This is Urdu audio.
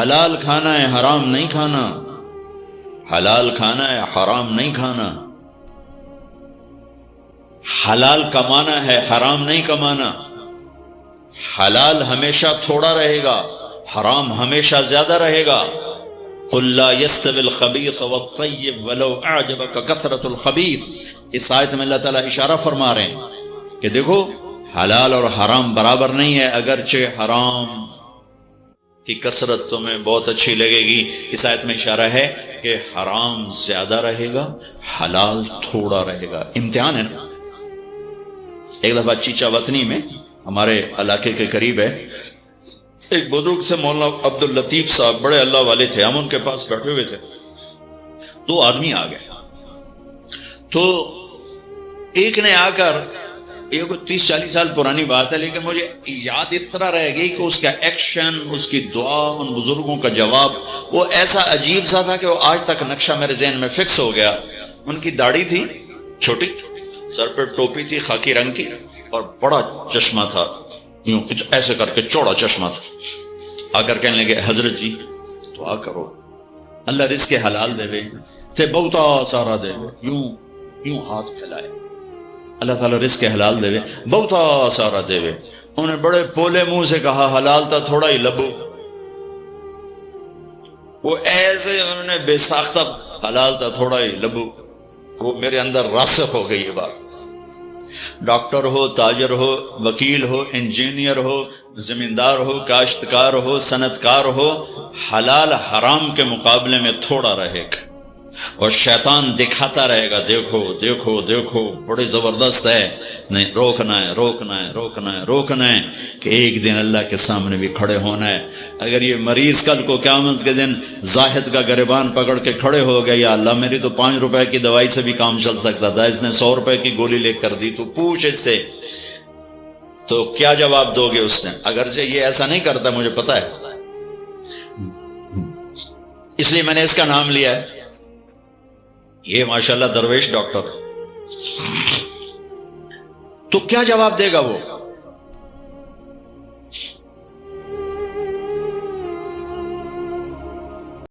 حلال کھانا ہے حرام نہیں کھانا، حلال کھانا ہے حرام نہیں کھانا، حلال کمانا ہے حرام نہیں کمانا، حلال ہمیشہ تھوڑا رہے گا، حرام ہمیشہ زیادہ رہے گا۔ قل لا يستوي الخبيث والطيب ولو اعجبك كثرة الخبيث، اس آیت میں اللہ تعالیٰ اشارہ فرما رہے ہیں کہ دیکھو حلال اور حرام برابر نہیں ہے، اگرچہ حرام کی کثرت تمہیں بہت اچھی لگے گی، اس آیت میں اشارہ ہے کہ حرام زیادہ رہے گا حلال تھوڑا رہے گا۔ امتحان ہے نا۔ ایک دفعہ چیچا وطنی میں ہمارے علاقے کے قریب ہے، ایک بزرگ سے مولانا عبد اللطیف صاحب، بڑے اللہ والے تھے، ہم ان کے پاس بیٹھے ہوئے تھے، دو آدمی آ گئے، تو ایک نے آ کر، یہ کوئی 30-40 سال پرانی بات ہے لیکن مجھے یاد اس طرح رہ گئی کہ اس کا ایکشن، اس کی دعا، ان بزرگوں کا جواب وہ ایسا عجیب سا تھا کہ وہ آج تک نقشہ میرے ذہن میں فکس ہو گیا۔ ان کی داڑھی تھی چھوٹی، سر پہ ٹوپی تھی خاکی رنگ کی، اور بڑا چشمہ تھا، یوں ایسے کر کے چوڑا چشمہ تھا۔ آ کر کہنے لگے حضرت جی دعا کرو اللہ رزق حلال دے وے، تھے بہتا سارا دے وے، یوں ہاتھ پھیلائے، اللہ تعالیٰ رزق حلال دے وے، بہتا سارا دے وے۔ انہوں نے بڑے پولے منہ سے کہا حلال تا تھوڑا ہی لبو، وہ ایسے انہوں نے بے ساختہ حلال تا تھوڑا ہی لبو، وہ میرے اندر راسخ ہو گئی یہ بات۔ ڈاکٹر ہو، تاجر ہو، وکیل ہو، انجینئر ہو، زمیندار ہو، کاشتکار ہو، صنعت کار ہو، حلال حرام کے مقابلے میں تھوڑا رہے گا، اور شیطان دکھاتا رہے گا دیکھو دیکھو دیکھو بڑے زبردست ہے، نہیں روکنا ہے روکنا ہے روکنا ہے روکنا ہے، کہ ایک دن اللہ کے سامنے بھی کھڑے ہونا ہے۔ اگر یہ مریض کل کو قیامت کے دن زاہد کا گریبان پکڑ کے کھڑے ہو گئے، یا اللہ میری تو 5 روپے کی دوائی سے بھی کام چل سکتا تھا، اس نے 100 روپے کی گولی لے کر دی، تو پوچھ اس سے، تو کیا جواب دو گے اس نے؟ اگرچہ یہ ایسا نہیں کرتا مجھے پتا ہے، اس لیے میں نے اس کا نام لیا ہے، یہ ماشاءاللہ درویش ڈاکٹر، تو کیا جواب دے گا وہ؟